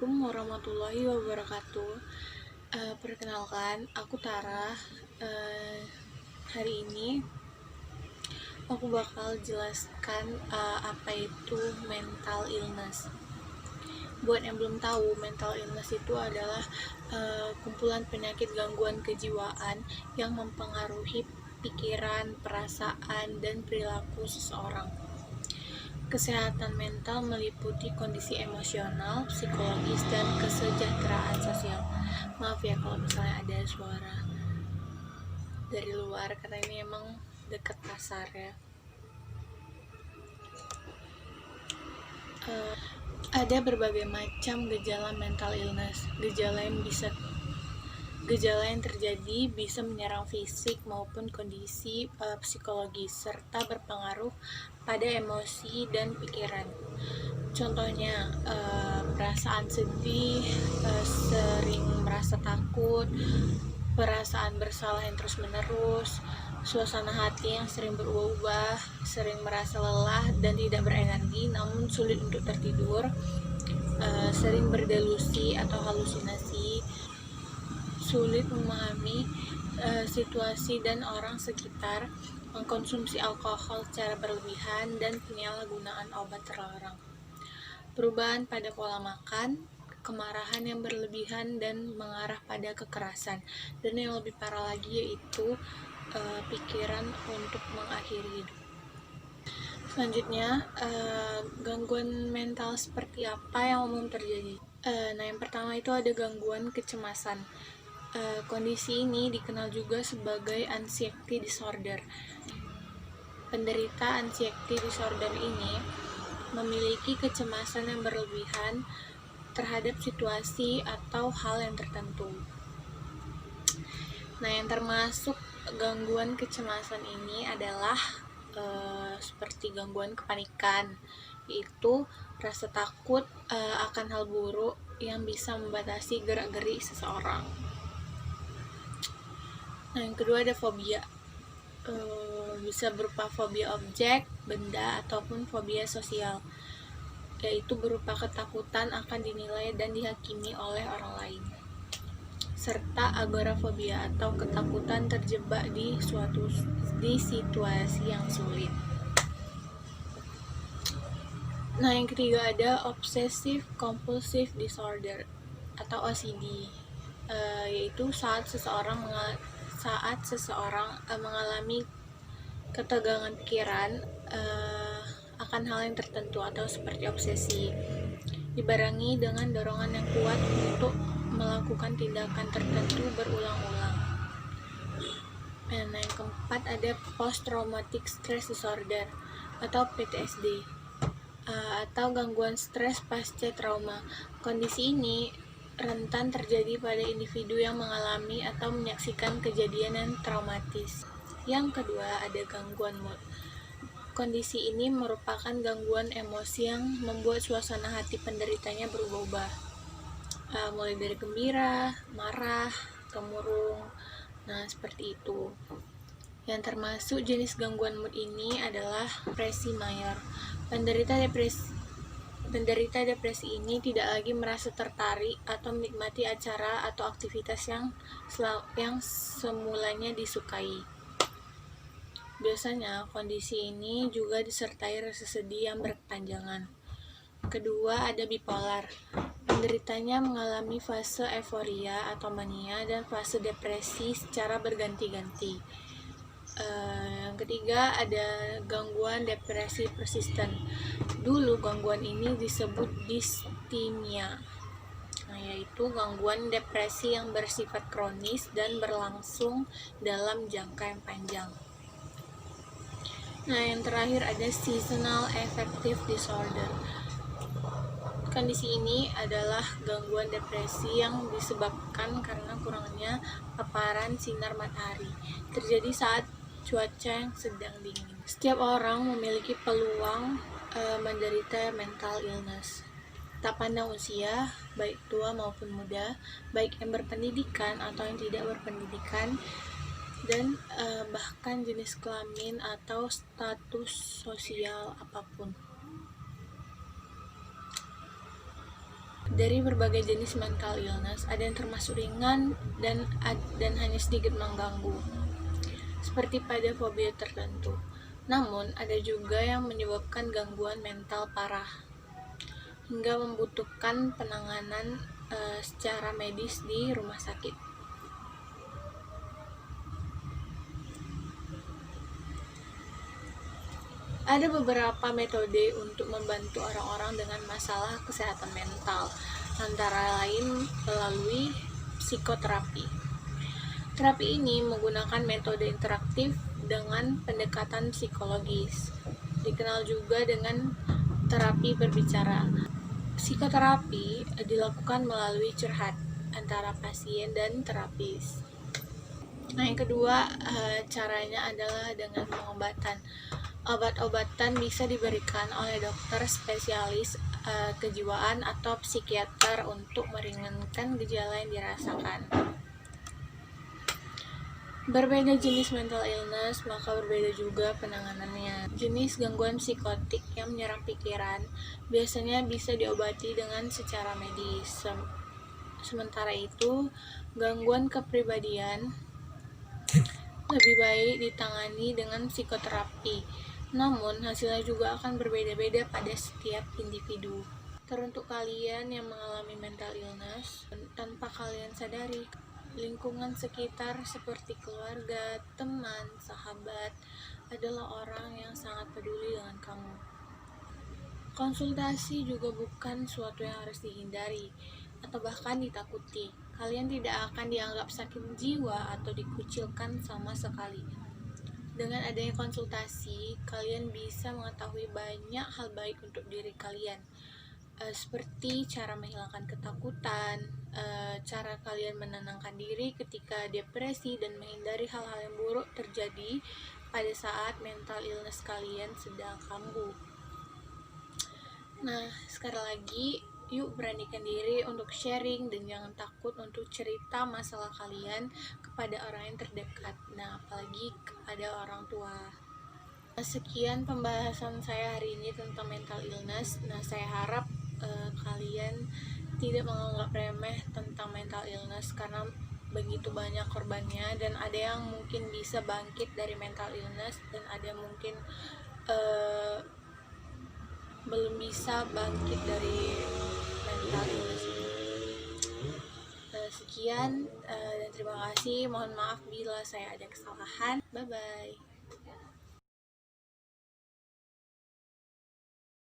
Assalamualaikum warahmatullahi wabarakatuh. Perkenalkan, aku Tara. Hari ini aku bakal jelaskan apa itu mental illness. Buat yang belum tahu, mental illness itu adalah kumpulan penyakit gangguan kejiwaan yang mempengaruhi pikiran, perasaan, dan perilaku seseorang. Kesehatan mental meliputi kondisi emosional, psikologis, dan kesejahteraan sosial. Maaf ya kalau misalnya ada suara dari luar, karena ini emang dekat pasar ya. Ada berbagai macam gejala mental illness. Gejala yang terjadi bisa menyerang fisik maupun kondisi psikologis, serta berpengaruh pada emosi dan pikiran. Contohnya, perasaan sedih, sering merasa takut, perasaan bersalah yang terus-menerus, suasana hati yang sering berubah-ubah, sering merasa lelah dan tidak berenergi namun sulit untuk tertidur, sering berdelusi atau halusinasi, sulit memahami situasi dan orang sekitar, mengkonsumsi alkohol secara berlebihan, dan penyalahgunaan obat terlarang. Perubahan pada pola makan, kemarahan yang berlebihan dan mengarah pada kekerasan, dan yang lebih parah lagi yaitu pikiran untuk mengakhiri hidup. Selanjutnya, gangguan mental seperti apa yang umum terjadi? Yang pertama itu ada gangguan kecemasan. Kondisi ini dikenal juga sebagai anxiety disorder. Penderita anxiety disorder ini memiliki kecemasan yang berlebihan terhadap situasi atau hal yang tertentu. Yang termasuk gangguan kecemasan ini adalah seperti gangguan kepanikan, yaitu rasa takut akan hal buruk yang bisa membatasi gerak-gerik seseorang. Yang kedua ada fobia. Bisa berupa fobia objek, benda, ataupun fobia sosial, yaitu berupa ketakutan akan dinilai dan dihakimi oleh orang lain, serta agorafobia atau ketakutan terjebak di situasi yang sulit. Yang ketiga ada obsessive compulsive disorder atau OCD, yaitu saat seseorang mengalami ketegangan pikiran akan hal yang tertentu atau seperti obsesi, dibarengi dengan dorongan yang kuat untuk melakukan tindakan tertentu berulang-ulang. Yang keempat ada post traumatic stress disorder atau PTSD, atau gangguan stres pasca trauma. Kondisi ini rentan terjadi pada individu yang mengalami atau menyaksikan kejadian yang traumatis. Yang kedua ada gangguan mood. Kondisi ini merupakan gangguan emosi yang membuat suasana hati penderitanya berubah-ubah, mulai dari gembira, marah, temurung. Seperti itu. Yang termasuk jenis gangguan mood ini adalah depresi mayor. Penderita depresi ini tidak lagi merasa tertarik atau menikmati acara atau aktivitas yang semulanya disukai. Biasanya kondisi ini juga disertai rasa sedih yang berkepanjangan. Kedua ada bipolar. Penderitanya mengalami fase euforia atau mania dan fase depresi secara berganti-ganti. Yang ketiga ada gangguan depresi persisten. Dulu gangguan ini disebut dysthymia, yaitu gangguan depresi yang bersifat kronis dan berlangsung dalam jangka yang panjang. Yang terakhir ada seasonal affective disorder. Kondisi ini adalah gangguan depresi yang disebabkan karena kurangnya paparan sinar matahari, terjadi saat cuaca yang sedang dingin. Setiap orang memiliki peluang menderita mental illness, tak pandang usia, baik tua maupun muda, baik yang berpendidikan atau yang tidak berpendidikan, dan bahkan jenis kelamin atau status sosial apapun. Dari berbagai jenis mental illness, ada yang termasuk ringan dan hanya sedikit mengganggu, seperti pada fobia tertentu. Namun, ada juga yang menyebabkan gangguan mental parah hingga membutuhkan penanganan secara medis di rumah sakit. Ada beberapa metode untuk membantu orang-orang dengan masalah kesehatan mental, antara lain melalui psikoterapi. Terapi ini menggunakan metode interaktif dengan pendekatan psikologis, dikenal juga dengan terapi berbicara. Psikoterapi dilakukan melalui curhat antara pasien dan terapis. Nah, yang kedua, caranya adalah dengan pengobatan. Obat-obatan bisa diberikan oleh dokter spesialis kejiwaan atau psikiater untuk meringankan gejala yang dirasakan. Berbeda jenis mental illness, maka berbeda juga penanganannya. Jenis gangguan psikotik yang menyerang pikiran biasanya bisa diobati dengan secara medis. Sementara itu, gangguan kepribadian lebih baik ditangani dengan psikoterapi. Namun, hasilnya juga akan berbeda-beda pada setiap individu. Teruntuk kalian yang mengalami mental illness, tanpa kalian sadari, lingkungan sekitar seperti keluarga, teman, sahabat adalah orang yang sangat peduli dengan kamu. Konsultasi juga bukan suatu yang harus dihindari atau bahkan ditakuti. Kalian tidak akan dianggap sakit jiwa atau dikucilkan sama sekali. Dengan adanya konsultasi, kalian bisa mengetahui banyak hal baik untuk diri kalian, seperti cara menghilangkan ketakutan, cara kalian menenangkan diri ketika depresi, dan menghindari hal-hal yang buruk terjadi pada saat mental illness kalian sedang kambuh. Nah, sekali lagi, yuk beranikan diri untuk sharing dan jangan takut untuk cerita masalah kalian kepada orang yang terdekat. Nah, apalagi kepada orang tua. Sekian pembahasan saya hari ini tentang mental illness. Nah, saya harap kalian tidak menganggap remeh tentang mental illness karena begitu banyak korbannya, dan ada yang mungkin bisa bangkit dari mental illness dan ada yang mungkin belum bisa bangkit dari mental illness ini. Sekian dan terima kasih. Mohon maaf bila saya ada kesalahan. Bye bye.